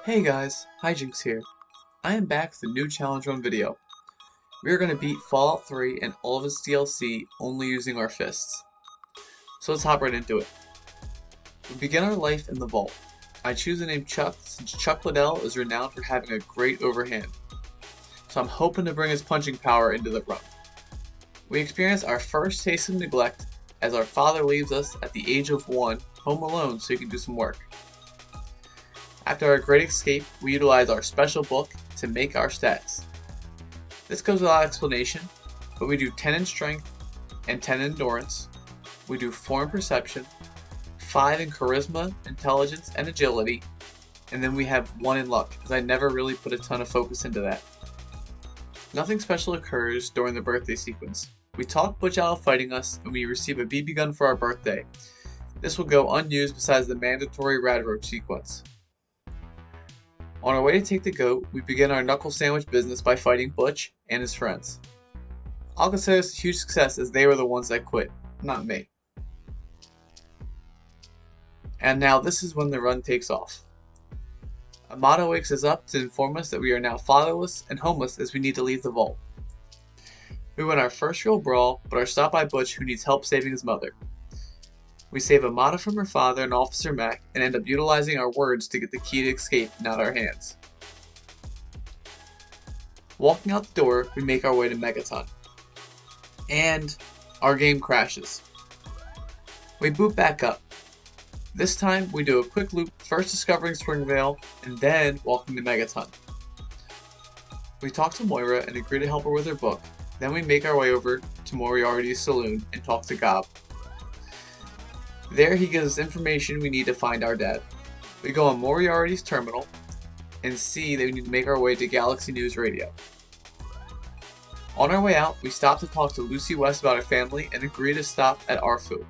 Hey guys, Hijinks here. I am back with a new challenge run video. We are going to beat Fallout 3 and all of its DLC only using our fists. So let's hop right into it. We begin our life in the vault. I choose the name Chuck since Chuck Liddell is renowned for having a great overhand. So I'm hoping to bring his punching power into the run. We experience our first taste of neglect as our father leaves us at the age of 1 home alone so he can do some work. After our great escape, we utilize our special book to make our stats. This goes without explanation, but we do 10 in strength and 10 in endurance. We do 4 in perception, 5 in charisma, intelligence, and agility, and then we have 1 in luck, as I never really put a ton of focus into that. Nothing special occurs during the birthday sequence. We talk Butch out of fighting us, and we receive a BB gun for our birthday. This will go unused besides the mandatory rad roach sequence. On our way to take the goat, we begin our knuckle sandwich business by fighting Butch and his friends. I'll consider this a huge success as they were the ones that quit, not me. And now this is when the run takes off. Amato wakes us up to inform us that we are now fatherless and homeless as we need to leave the vault. We win our first real brawl, but are stopped by Butch who needs help saving his mother. We save Amata from her father and Officer Mac and end up utilizing our words to get the key to escape out of our hands. Walking out the door, we make our way to Megaton. And our game crashes. We boot back up. This time we do a quick loop, first discovering Springvale and then walking to Megaton. We talk to Moira and agree to help her with her book. Then we make our way over to Moriarty's saloon and talk to Gob. There he gives us information we need to find our dad. We go on Moriarty's terminal and see that we need to make our way to Galaxy News Radio. On our way out, we stop to talk to Lucy West about her family and agree to stop at Arfu.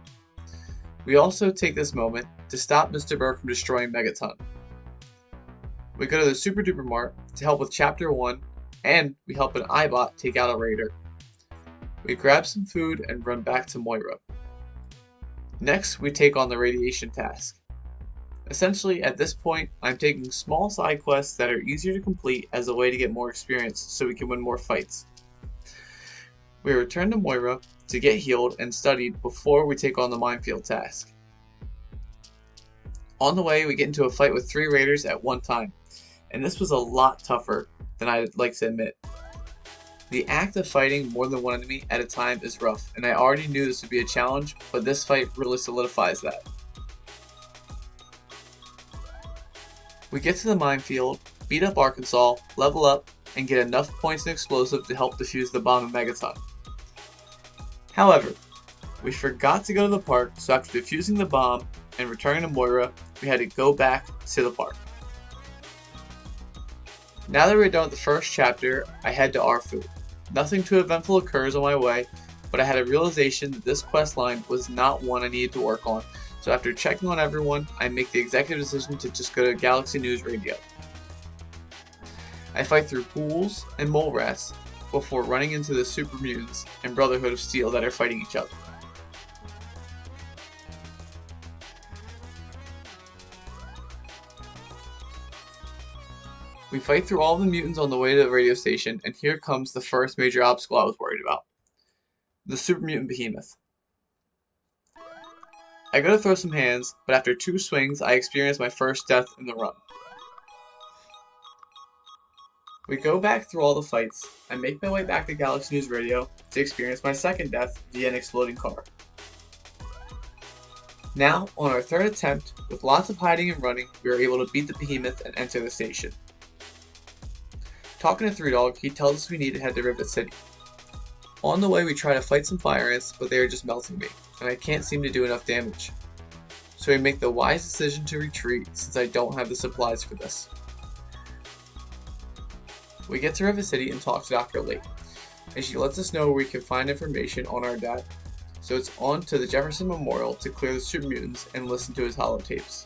We also take this moment to stop Mr. Burke from destroying Megaton. We go to the Super Duper Mart to help with Chapter 1 and we help an Eyebot take out a raider. We grab some food and run back to Moira. Next, we take on the radiation task. Essentially, at this point, I'm taking small side quests that are easier to complete as a way to get more experience so we can win more fights. We return to Moira to get healed and studied before we take on the minefield task. On the way, we get into a fight with 3 raiders at one time, and this was a lot tougher than I'd like to admit. The act of fighting more than one enemy at a time is rough, and I already knew this would be a challenge, but this fight really solidifies that. We get to the minefield, beat up Arkansas, level up, and get enough points and explosive to help defuse the bomb in Megaton. However, we forgot to go to the park, so after defusing the bomb and returning to Moira, we had to go back to the park. Now that we're done with the first chapter, I head to Arfu. Nothing too eventful occurs on my way, but I had a realization that this quest line was not one I needed to work on, so after checking on everyone, I make the executive decision to just go to Galaxy News Radio. I fight through ghouls and mole rats before running into the Super Mutants and Brotherhood of Steel that are fighting each other. We fight through all the mutants on the way to the radio station, and here comes the first major obstacle I was worried about. The Super Mutant Behemoth. I go to throw some hands, but after 2 swings, I experience my first death in the run. We go back through all the fights. I make my way back to Galaxy News Radio to experience my second death via an exploding car. Now, on our 3rd attempt, with lots of hiding and running, we are able to beat the Behemoth and enter the station. Talking to 3Dog, he tells us we need to head to Rivet City. On the way we try to fight some fire ants, but they are just melting me, and I can't seem to do enough damage. So we make the wise decision to retreat since I don't have the supplies for this. We get to Rivet City and talk to Dr. Lee, and she lets us know where we can find information on our dad. So it's on to the Jefferson Memorial to clear the Super Mutants and listen to his holotapes.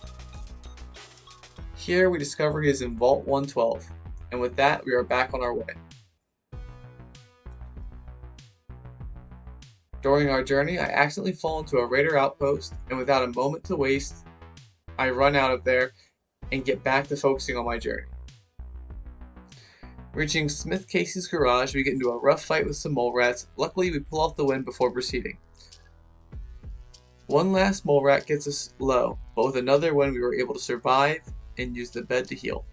Here we discover he is in Vault 112. And with that, we are back on our way. During our journey, I accidentally fall into a raider outpost, and without a moment to waste, I run out of there and get back to focusing on my journey. Reaching Smith Casey's garage, we get into a rough fight with some mole rats. Luckily, we pull off the win before proceeding. One last mole rat gets us low, but with another one we were able to survive and use the bed to heal.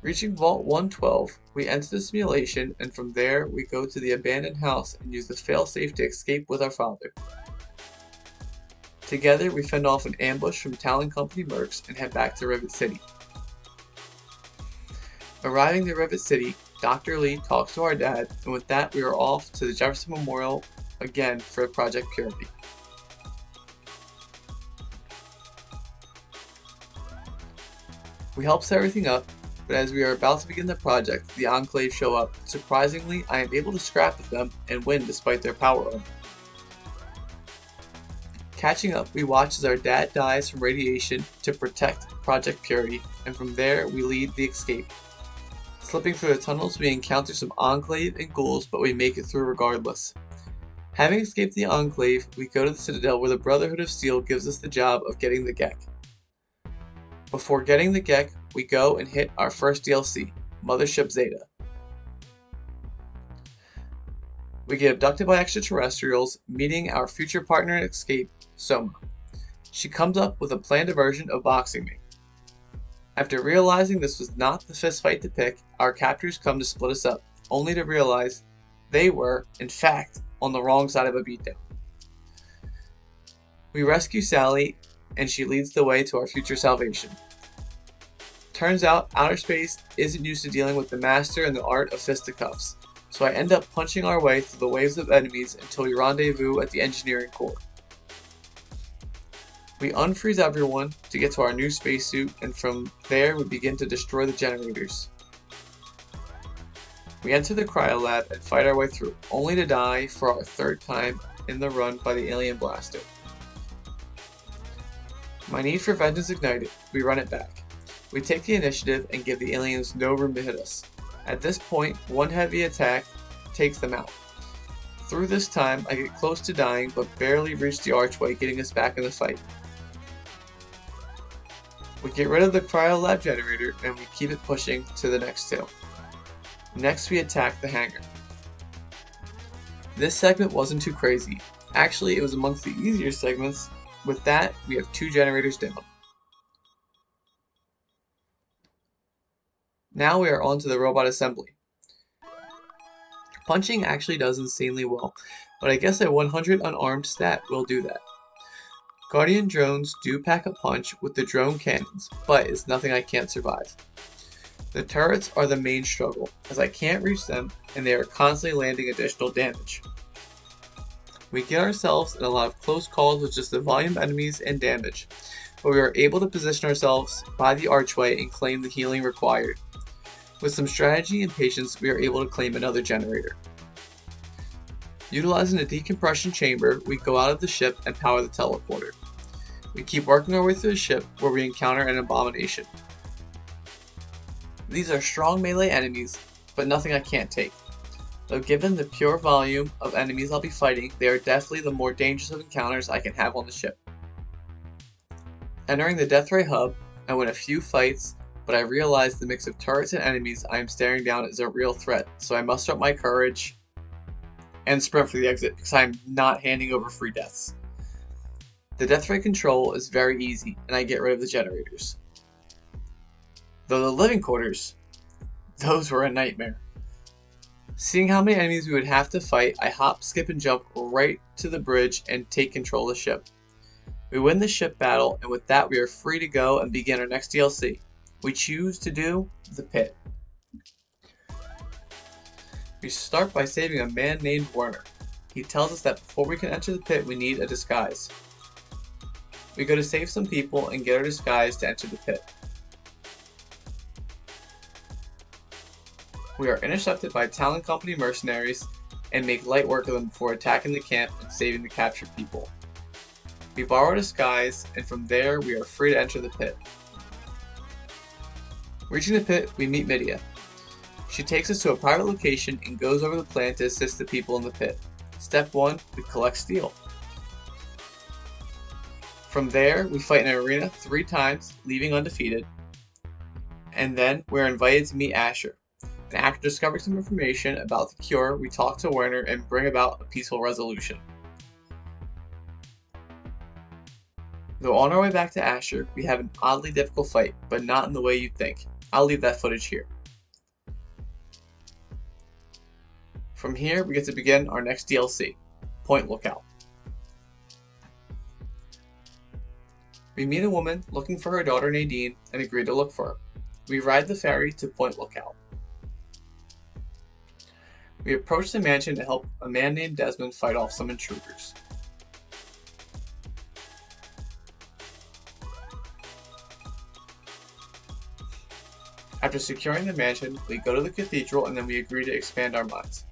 Reaching Vault 112, we enter the simulation, and from there we go to the abandoned house and use the failsafe to escape with our father. Together we fend off an ambush from Talon Company mercs and head back to Rivet City. Arriving to Rivet City, Dr. Lee talks to our dad, and with that we are off to the Jefferson Memorial again for Project Purity. We help set everything up, but as we are about to begin the project, the Enclave show up. Surprisingly, I am able to scrap with them and win despite their power armor. Catching up, we watch as our dad dies from radiation to protect Project Purity, and from there we lead the escape. Slipping through the tunnels, we encounter some Enclave and ghouls, but we make it through regardless. Having escaped the Enclave, we go to the Citadel where the Brotherhood of Steel gives us the job of getting the Gek. Before getting the Gek, we go and hit our first DLC, Mothership Zeta. We get abducted by extraterrestrials, meeting our future partner in escape, Soma. She comes up with a planned diversion of boxing me. After realizing this was not the fist fight to pick, our captors come to split us up, only to realize they were, in fact, on the wrong side of a beatdown. We rescue Sally, and she leads the way to our future salvation. Turns out, outer space isn't used to dealing with the master and the art of fisticuffs, so I end up punching our way through the waves of enemies until we rendezvous at the engineering core. We unfreeze everyone to get to our new spacesuit, and from there we begin to destroy the generators. We enter the cryo lab and fight our way through, only to die for our third time in the run by the alien blaster. My need for vengeance ignited, we run it back. We take the initiative and give the aliens no room to hit us. At this point, one heavy attack takes them out. Through this time, I get close to dying but barely reach the archway, getting us back in the fight. We get rid of the cryo lab generator and we keep it pushing to the next two. Next we attack the hangar. This segment wasn't too crazy. Actually, it was amongst the easier segments. With that, we have 2 generators down. Now we are on to the robot assembly. Punching actually does insanely well, but I guess a 100 unarmed stat will do that. Guardian drones do pack a punch with the drone cannons, but it's nothing I can't survive. The turrets are the main struggle, as I can't reach them and they are constantly landing additional damage. We get ourselves in a lot of close calls with just the volume enemies and damage, but we are able to position ourselves by the archway and claim the healing required. With some strategy and patience, we are able to claim another generator. Utilizing the decompression chamber, we go out of the ship and power the teleporter. We keep working our way through the ship where we encounter an abomination. These are strong melee enemies, but nothing I can't take. Though given the pure volume of enemies I'll be fighting, they are definitely the more dangerous of encounters I can have on the ship. Entering the Death Ray hub, I win a few fights, but I realize the mix of turrets and enemies I am staring down is a real threat, so I muster up my courage and sprint for the exit because I am not handing over free deaths. The Death Ray control is very easy, and I get rid of the generators. Though the living quarters, those were a nightmare. Seeing how many enemies we would have to fight, I hop, skip, and jump right to the bridge and take control of the ship. We win the ship battle, and with that we are free to go and begin our next DLC. We choose to do the pit. We start by saving a man named Werner. He tells us that before we can enter the pit we need a disguise. We go to save some people and get our disguise to enter the pit. We are intercepted by Talon Company mercenaries and make light work of them before attacking the camp and saving the captured people. We borrow a disguise, and from there we are free to enter the pit. Reaching the pit, we meet Midia. She takes us to a private location and goes over the plan to assist the people in the pit. Step 1, we collect steel. From there, we fight in an arena 3 times, leaving undefeated. And then we're invited to meet Asher. And after discovering some information about the cure, we talk to Werner and bring about a peaceful resolution. Though on our way back to Asher, we have an oddly difficult fight, but not in the way you'd think. I'll leave that footage here. From here, we get to begin our next DLC, Point Lookout. We meet a woman looking for her daughter Nadine and agree to look for her. We ride the ferry to Point Lookout. We approach the mansion to help a man named Desmond fight off some intruders. After securing the mansion, we go to the cathedral and then we agree to expand our minds.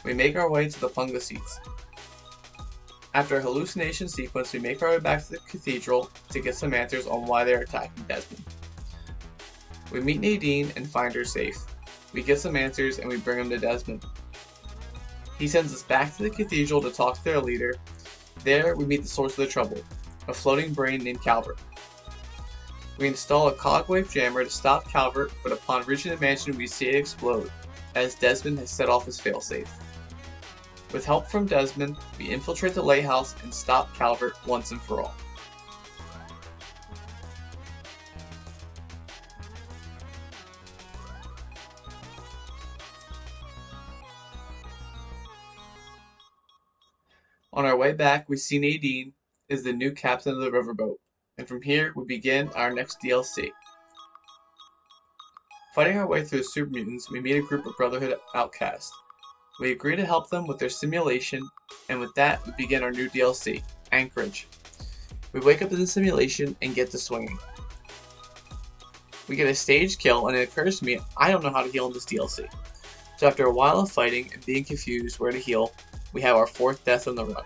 We make our way to the Punga seats. After a hallucination sequence, we make our way back to the cathedral to get some answers on why they are attacking Desmond. We meet Nadine and find her safe. We get some answers and we bring them to Desmond. He sends us back to the cathedral to talk to their leader. There we meet the source of the trouble, a floating brain named Calvert. We install a cogwave jammer to stop Calvert, but upon reaching the mansion we see it explode, as Desmond has set off his failsafe. With help from Desmond, we infiltrate the lighthouse and stop Calvert once and for all. On our way back, we see Nadine is the new captain of the riverboat, and from here we begin our next DLC. Fighting our way through the super mutants, we meet a group of Brotherhood outcasts. We agree to help them with their simulation, and with that we begin our new DLC, Anchorage. We wake up in the simulation and get to swinging. We get a staged kill, and it occurs to me I don't know how to heal in this DLC. So after a while of fighting and being confused where to heal, we have our 4th death on the run.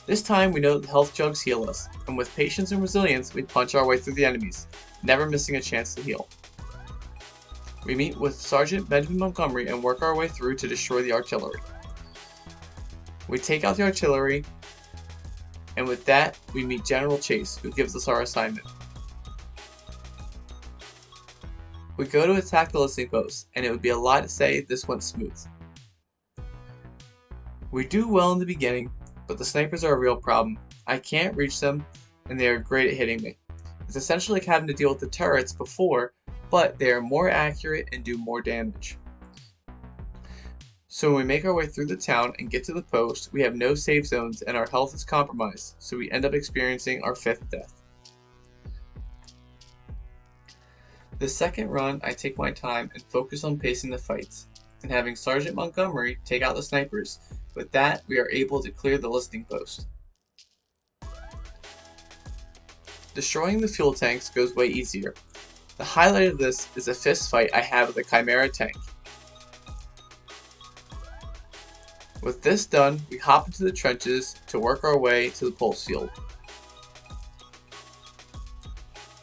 This time we know that health jugs heal us, and with patience and resilience we punch our way through the enemies, never missing a chance to heal. We meet with Sergeant Benjamin Montgomery and work our way through to destroy the artillery. We take out the artillery, and with that we meet General Chase, who gives us our assignment. We go to attack the listening post, and it would be a lie to say this went smooth. We do well in the beginning, but the snipers are a real problem. I can't reach them, and they are great at hitting me. It's essentially like having to deal with the turrets before, but they are more accurate and do more damage. So when we make our way through the town and get to the post, we have no save zones and our health is compromised, so we end up experiencing our 5th death. The second run, I take my time and focus on pacing the fights, and having Sergeant Montgomery take out the snipers. With that, we are able to clear the listening post. Destroying the fuel tanks goes way easier. The highlight of this is a fist fight I have with a Chimera tank. With this done, we hop into the trenches to work our way to the pulse field.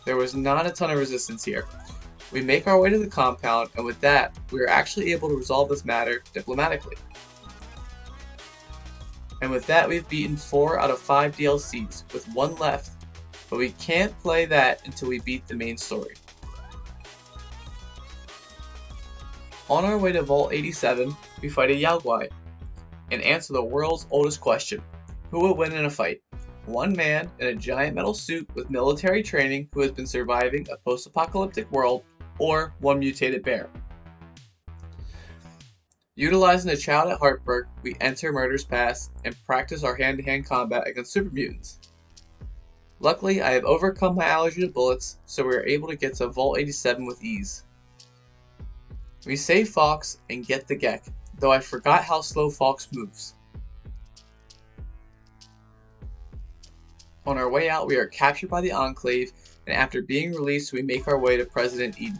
There was not a ton of resistance here. We make our way to the compound, and with that, we are actually able to resolve this matter diplomatically. And with that, we've beaten 4 out of 5 DLCs, with 1 left, but we can't play that until we beat the main story. On our way to Vault 87, we fight a Yao Guai, and answer the world's oldest question: who will win in a fight? One man in a giant metal suit with military training who has been surviving a post-apocalyptic world, or one mutated bear? Utilizing a child at Hartburg, we enter Murder's Pass and practice our hand-to-hand combat against super mutants. Luckily, I have overcome my allergy to bullets, so we are able to get to Vault 87 with ease. We save Fox and get the Gek, though I forgot how slow Fox moves. On our way out, we are captured by the Enclave, and after being released, we make our way to President Eden.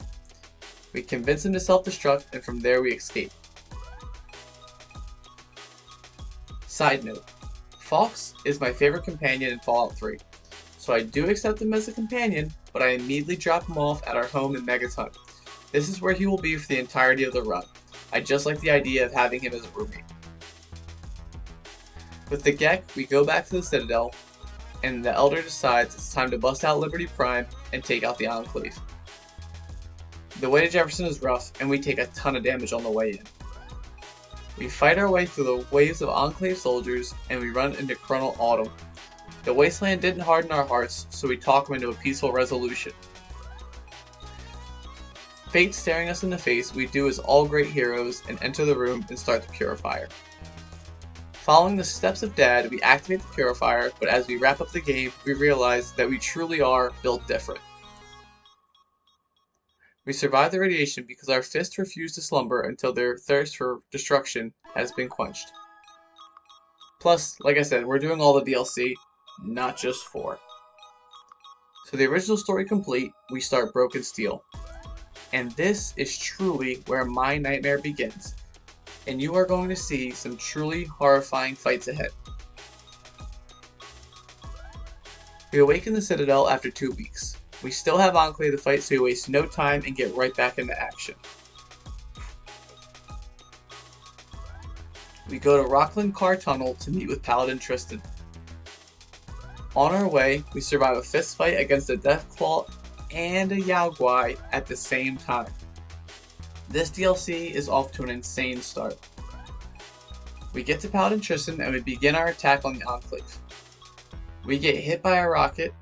We convince him to self-destruct, and from there we escape. Side note, Fox is my favorite companion in Fallout 3, so I do accept him as a companion, but I immediately drop him off at our home in Megaton. This is where he will be for the entirety of the run. I just like the idea of having him as a roommate. With the Gek, we go back to the Citadel, and the Elder decides it's time to bust out Liberty Prime and take out the Enclave. The way to Jefferson is rough, and we take a ton of damage on the way in. We fight our way through the waves of Enclave soldiers, and we run into Colonel Autumn. The Wasteland didn't harden our hearts, so we talk him into a peaceful resolution. Fate staring us in the face, we do as all great heroes and enter the room and start the Purifier. Following the steps of Dad, we activate the Purifier, but as we wrap up the game, we realize that we truly are built different. We survive the radiation because our fists refuse to slumber until their thirst for destruction has been quenched. Plus, like I said, we're doing all the DLC, not just 4. So the original story complete, we start Broken Steel. And this is truly where my nightmare begins, and you are going to see some truly horrifying fights ahead. We awaken the Citadel after 2 weeks. We still have Enclave to fight, so we waste no time and get right back into action. We go to Rockland Car Tunnel to meet with Paladin Tristan. On our way, we survive a fist fight against a Deathclaw and a Yao Guai at the same time. This DLC is off to an insane start. We get to Paladin Tristan and we begin our attack on the Enclave. We get hit by a rocket,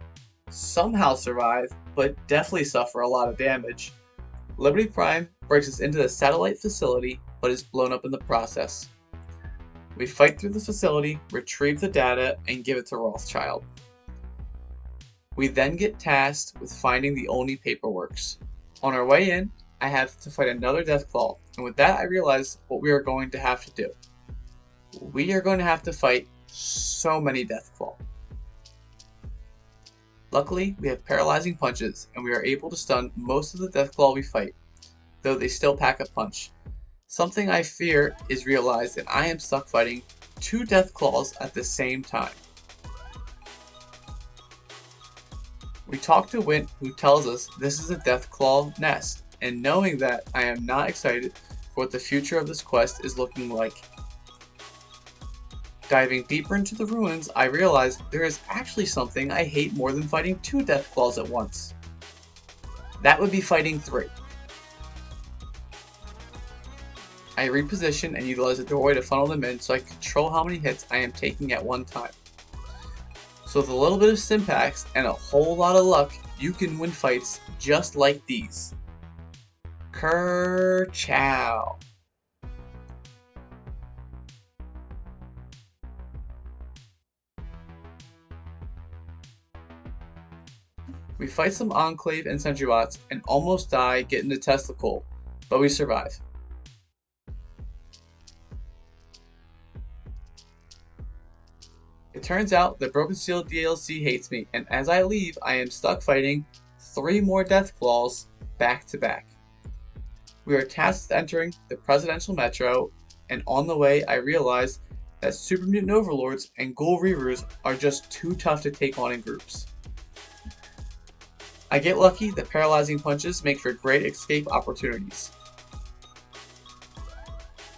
somehow survive, but definitely suffer a lot of damage. Liberty Prime breaks us into the satellite facility, but is blown up in the process. We fight through the facility, retrieve the data, and give it to Rothschild. We then get tasked with finding the only paperworks. On our way in, I have to fight another Deathclaw, and with that I realize what we are going to have to do. We are going to have to fight so many Deathclaw. Luckily, we have paralyzing punches, and we are able to stun most of the Deathclaw we fight, though they still pack a punch. Something I fear is realized that I am stuck fighting 2 Deathclaws at the same time. We talk to Wint, who tells us this is a Deathclaw nest, and knowing that, I am not excited for what the future of this quest is looking like. Diving deeper into the ruins, I realize there is actually something I hate more than fighting 2 Deathclaws at once. That would be fighting 3. I reposition and utilize a doorway to funnel them in so I control how many hits I am taking at one time. So with a little bit of syntax and a whole lot of luck, you can win fights just like these. Ker-chow! We fight some Enclave and Sentry bots and almost die getting the testicle, but we survive. It turns out the Broken Steel DLC hates me, and as I leave, I am stuck fighting 3 more Deathclaws back to back. We are tasked with entering the Presidential Metro, and on the way I realize that Super Mutant Overlords and Ghoul Reavers are just too tough to take on in groups. I get lucky that paralyzing punches make for great escape opportunities.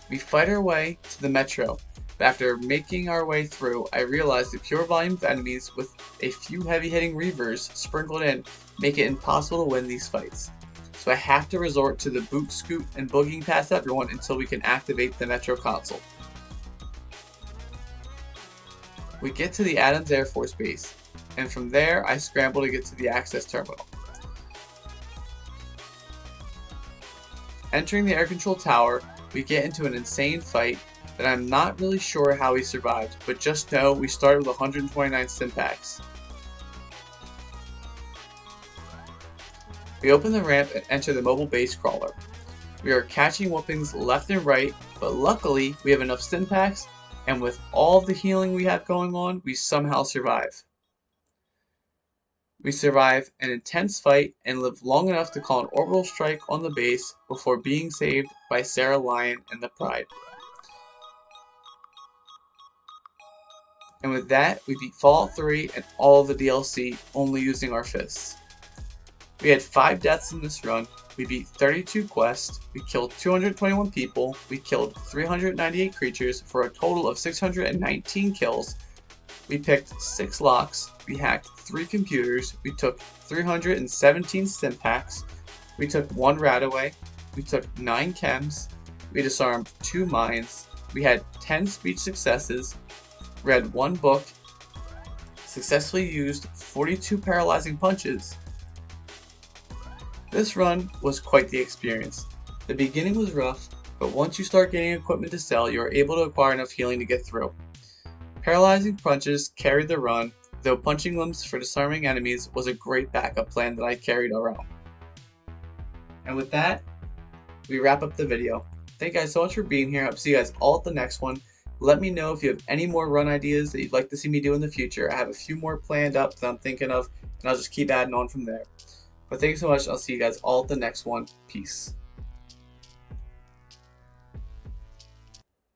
We fight our way to the Metro, but after making our way through, I realize the pure volume of enemies with a few heavy-hitting Reavers sprinkled in make it impossible to win these fights. So I have to resort to the boot scoot and boogieing past everyone until we can activate the Metro console. We get to the Adams Air Force Base, and from there I scramble to get to the access terminal. Entering the air control tower, we get into an insane fight that I'm not really sure how we survived, but just know we started with 129 Stimpaks. We open the ramp and enter the mobile base crawler. We are catching whoopings left and right, but luckily we have enough Stimpaks, and with all the healing we have going on, we somehow survive. We survive an intense fight and live long enough to call an orbital strike on the base before being saved by Sarah Lyon and the Pride. And with that, we beat Fallout 3 and all of the DLC only using our fists. We had 5 deaths in this run, we beat 32 quests, we killed 221 people, we killed 398 creatures for a total of 619 kills, we picked 6 locks, we hacked 3 computers, we took 317 stim packs, we took 1 rat away, we took 9 chems, we disarmed 2 mines, we had 10 speech successes, read 1 book, successfully used 42 paralyzing punches. This run was quite the experience. The beginning was rough, but once you start getting equipment to sell, you are able to acquire enough healing to get through. Paralyzing punches carried the run, though punching limbs for disarming enemies was a great backup plan that I carried around. And with that, we wrap up the video. Thank you guys so much for being here. I hope to see you guys all at the next one. Let me know if you have any more run ideas that you'd like to see me do in the future. I have a few more planned up that I'm thinking of, and I'll just keep adding on from there. But thank you so much. I'll see you guys all at the next one. Peace.